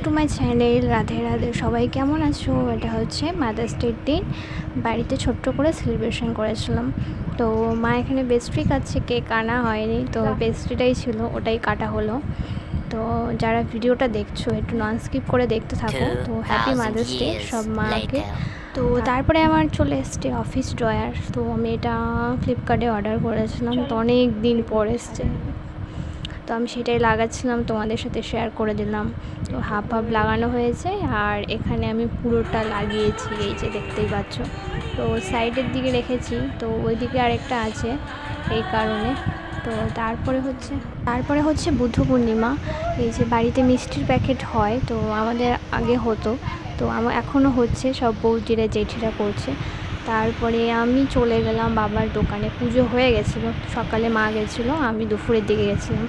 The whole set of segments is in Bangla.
To my channel. Radhe Radhe, সবাই কেমন আছো? এটা হচ্ছে মাদার্স ডের দিন, বাড়িতে ছোট্ট করে সেলিব্রেশন করেছিলাম। তো মা এখানে পেস্ট্রি কাটছে, কেক আনা হয়নি, তো পেস্ট্রিটাই ছিল, ওটাই কাটা হলো। তো যারা ভিডিওটা দেখছো একটু নন স্কিপ করে দেখতে থাকো। তো হ্যাপি মাদার্স ডে সব মাকে। তো তারপরে আমার চলে এসছে অফিস ড্রয়ার। তো আমি এটা ফ্লিপকার্টে অর্ডার করেছিলাম, তো অনেক দিন পর এসছে। তো আমি সেটাই লাগাচ্ছিলাম, তোমাদের সাথে শেয়ার করে দিলাম। তো হাফ হাফ লাগানো হয়েছে, আর এখানে আমি পুরোটা লাগিয়েছি, এই যে দেখতেই পাচ্ছ। তো সাইডের দিকে রেখেছি, তো ওইদিকে আরেকটা আছে, এই কারণে। তো তারপরে হচ্ছে বুদ্ধ পূর্ণিমা। এই যে বাড়িতে মিষ্টির প্যাকেট হয়, তো আমাদের আগে হতো, তো আমার এখনও হচ্ছে, সব বৌদিরা জেঠিরা করছে। তারপরে আমি চলে গেলাম বাবার দোকানে, পুজো হয়ে গেছিলো, সকালে মা গেছিলো, আমি দুপুরের দিকে গেছিলাম।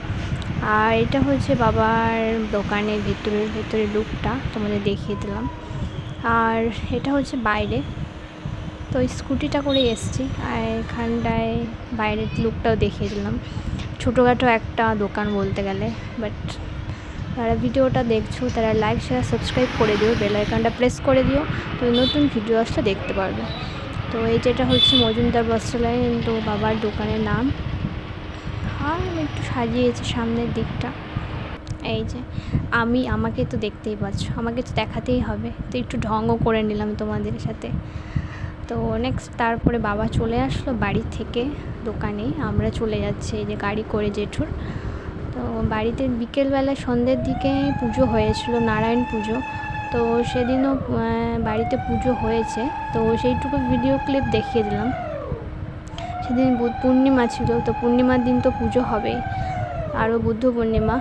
আর এটা হচ্ছে বাবার দোকানের ভেতরে লুকটা তোমাদের দেখিয়ে দিলাম। আর এটা হচ্ছে বাইরে, তো স্কুটিটা করে এসেছি, আর এখানটায় বাইরের লুকটাও দেখিয়ে দিলাম। ছোটোখাটো একটা দোকান বলতে গেলে, বাট যারা ভিডিওটা দেখছো তারা লাইক শেয়ার সাবস্ক্রাইব করে দিও, বেল আইকনটা প্রেস করে দিও, তো নতুন ভিডিও আসলে দেখতে পারবে। তো এই যেটা হচ্ছে মজুমদার বস্ত্রালয়, তো বাবার দোকানের নাম। আর আমি একটু সাজিয়েছি সামনের দিকটা। এই যে আমাকে তো দেখতেই পাচ্ছ, আমাকে তো দেখাতেই হবে, তো একটু ঢঙও করে নিলাম তোমাদের সাথে। তো নেক্সট তারপরে বাবা চলে আসলো বাড়ি থেকে দোকানে, আমরা চলে যাচ্ছি এই যে গাড়ি করে জেঠুর। তো বাড়িতে বিকেলবেলা সন্ধ্যের দিকে পুজো হয়েছিল, নারায়ণ পুজো। তো সেদিনও বাড়িতে পুজো হয়েছে, তো সেইটুকু ভিডিও ক্লিপ দেখিয়ে দিলাম। সেদিন পূর্ণিমা ছিল, তো পূর্ণিমার দিন তো পুজো হবেই, আরও বুদ্ধ পূর্ণিমা।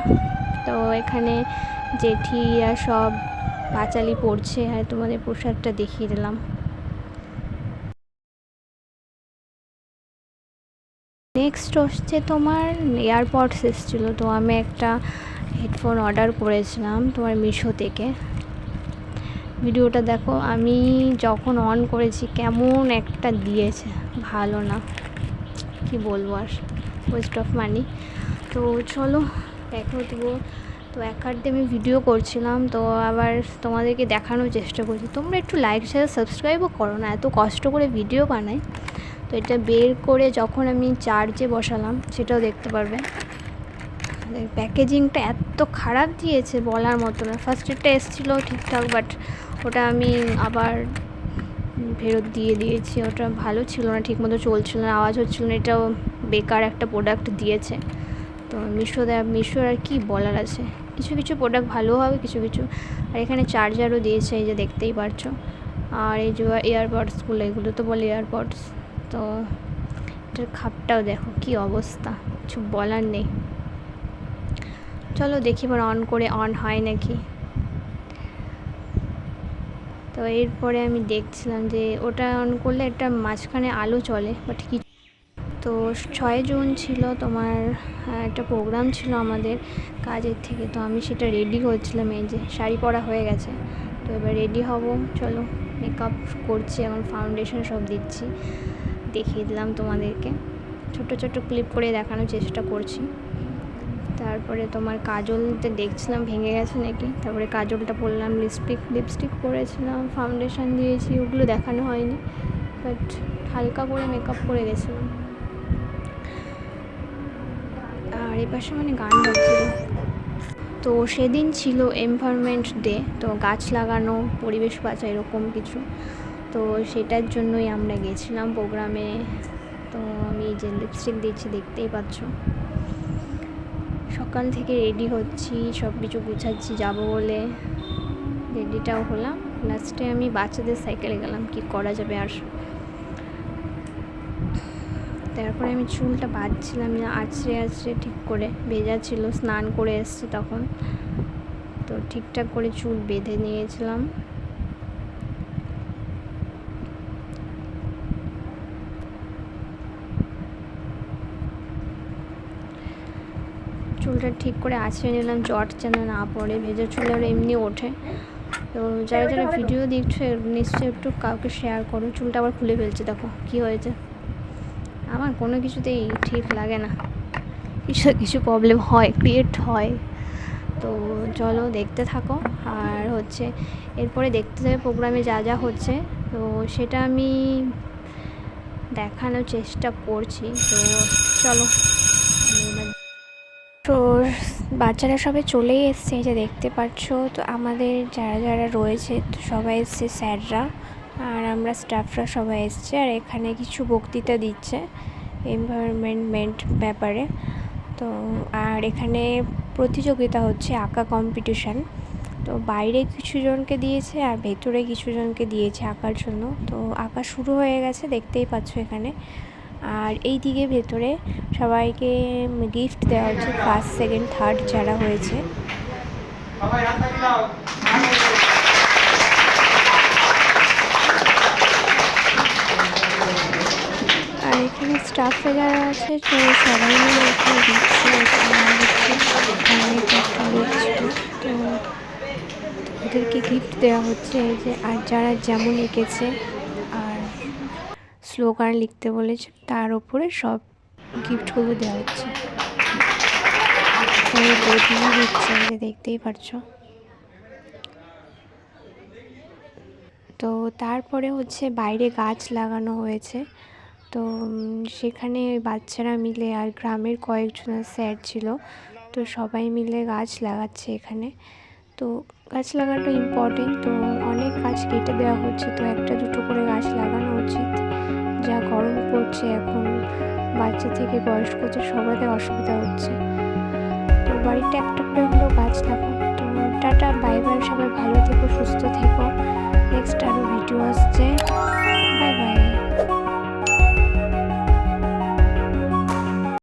তো এখানে জেঠিরা সব পাঁচালি পড়ছে, আর তোমাদের প্রসাদটা দেখিয়ে দিলাম। নেক্সট হচ্ছে তোমার এয়ারপডস এসেছিলো, তো আমি একটা হেডফোন অর্ডার করেছিলাম তোমার মিশো থেকে। ভিডিওটা দেখো, আমি যখন অন করেছি কেমন একটা দিয়েছে, ভালো না, কি বলবো আর, ওয়েস্ট অফ মানি। তো চলো দেখো দেবো। তো এক কার্ডে আমি ভিডিও করছিলাম, তো আবার তোমাদেরকে দেখানোর চেষ্টা করছি। তোমরা একটু লাইক শেয়ার সাবস্ক্রাইবও করো না, এত কষ্ট করে ভিডিও বানাই। তো এটা বের করে যখন আমি চার্জে বসালাম, সেটাও দেখতে পারবে। প্যাকেজিংটা এত খারাপ দিয়েছে বলার মতো না। ফার্স্টেরটা এসেছিলো ঠিকঠাক, বাট ওটা আমি আবার ফেরত দিয়ে দিয়েছি, ওটা ভালো ছিল না, ঠিকমতো চলছিল না, আওয়াজ হচ্ছিল না, এটাও বেকার একটা প্রোডাক্ট দিয়েছে। তো মিশোর আর কি বলার আছে, কিছু কিছু প্রোডাক্ট ভালো হবে, কিছু কিছু। আর এখানে চার্জারও দিয়েছে, এই যে দেখতেই পারছো। আর এই যে এয়ারপডসগুলো, এগুলো তো বলে এয়ারপডস। তো এটার খাপটাও দেখো কি অবস্থা, কিছু বলার নেই। চলো দেখি এবার অন করে অন হয় নাকি। তো এরপরে আমি দেখছিলাম যে ওটা অন করলে একটা মাঝখানে আলো চলে, বাট কি। তো 6 জুন ছিল তোমার, একটা প্রোগ্রাম ছিল আমাদের কাজের থেকে, তো আমি সেটা রেডি করছিলাম। এই যে শাড়ি পরা হয়ে গেছে, তো এবার রেডি হব। চলো মেকআপ করছি, এখন ফাউন্ডেশন সব দিচ্ছি, দেখিয়ে দিলাম তোমাদেরকে, ছোট ছোট ক্লিপ করে দেখানোর চেষ্টা করছি। তারপরে তোমার কাজলটা দেখছিলাম ভেঙে গেছে নাকি, তারপরে কাজলটা পরলাম, লিপস্টিক পরেছিলাম, ফাউন্ডেশন দিয়েছি, ওগুলো দেখানো হয়নি, বাট হালকা করে মেকআপ করে গেছিলাম। আর এই পাশে মানে গান বাজছিল। তো সেদিন ছিল এনভায়রনমেন্ট ডে, তো গাছ লাগানো, পরিবেশ বাঁচা, এরকম কিছু। তো সেটার জন্যই আমরা গেছিলাম প্রোগ্রামে। তো আমি যে লিপস্টিক দিচ্ছি দেখতেই পাচ্ছ। সকাল থেকে রেডি হচ্ছি, সব কিছু গুছাচ্ছি যাবো বলে, রেডিটাও হলাম। লাস্টে আমি বাচ্চাদের সাইকেলে গেলাম, কি করা যাবে আর। তারপরে আমি চুলটা বাঁধছিলাম না, আছড়ে ঠিক করে, ভেজা ছিল, স্নান করে এসেছি তখন, তো ঠিকঠাক করে চুল বেঁধে নিয়েছিলাম। চুলটা ঠিক করে আছড়ে নিলাম, জট যেন না পড়ে, ভেজা চুল আর এমনি ওঠে। তো যারা যারা ভিডিও দেখছো নিশ্চয়ই একটু কাউকে শেয়ার করো। চুলটা আবার খুলে ফেলছে, দেখো কি হয়েছে। আমার কোনো কিছুতেই ঠিক লাগে না, কিছু কিছু প্রবলেম হয়, ক্রিয়েট হয়। তো চলো দেখতে থাকো। আর হচ্ছে এরপরে দেখতে যাবে প্রোগ্রামে যা যা হচ্ছে, তো সেটা আমি দেখানোর চেষ্টা করছি। তো চলো। তো বাচ্চারা সবাই চলেই এসছে, যে দেখতে পাচ্ছ। তো আমাদের যারা যারা রয়েছে তো সবাই এসছে, স্যাররা আর আমরা স্টাফরা সবাই এসছে। আর এখানে কিছু বক্তৃতা দিচ্ছে এনভায়রনমেন্ট ব্যাপারে। তো আর এখানে প্রতিযোগিতা হচ্ছে আঁকা কম্পিটিশান। তো বাইরে কিছু জনকে দিয়েছে আর ভেতরে কিছু জনকে দিয়েছে আঁকার জন্য। তো আঁকা শুরু হয়ে গেছে, দেখতেই পাচ্ছ এখানে। আর এই দিকে ভেতরে সবাইকে গিফট দেওয়া হচ্ছে, ফার্স্ট সেকেন্ড থার্ড যারা হয়েছে। আর এখানে স্টাফরা যারা আছে তো সবাই মিলে এখানে দিচ্ছে। অনেক একটা লোক ছিল, তো ওদেরকে গিফট দেওয়া হচ্ছে। এই যে আর যারা যেমন এঁকেছে আর স্লোগান লিখতে বলেছে তার ওপরে সব গিফটগুলো দেওয়া হচ্ছে। বইটিও দিচ্ছে, যে দেখতেই পারছো। তো তারপরে হচ্ছে বাইরে গাছ লাগানো হয়েছে। তো সেখানে বাচ্চারা মিলে আর গ্রামের কয়েকজন স্যার ছিল, তো সবাই মিলে গাছ লাগাচ্ছে এখানে। তো গাছ লাগানোটা ইম্পর্টেন্ট, তো অনেক গাছ কেটে দেওয়া হচ্ছে। তো একটা দুটো করে গাছ লাগানো উচিত। যা গরম পড়ছে এখন, বাচ্চা থেকে বয়স্ক যে সবারই অসুবিধা হচ্ছে। তো বাড়িতে একটা করে হলেও গাছ লাগাও। তো টাটা, বাই বাই, সবাই ভালো থেকো, সুস্থ থেকো। নেক্সট আরও ভিডিও আসছে। Bye bye.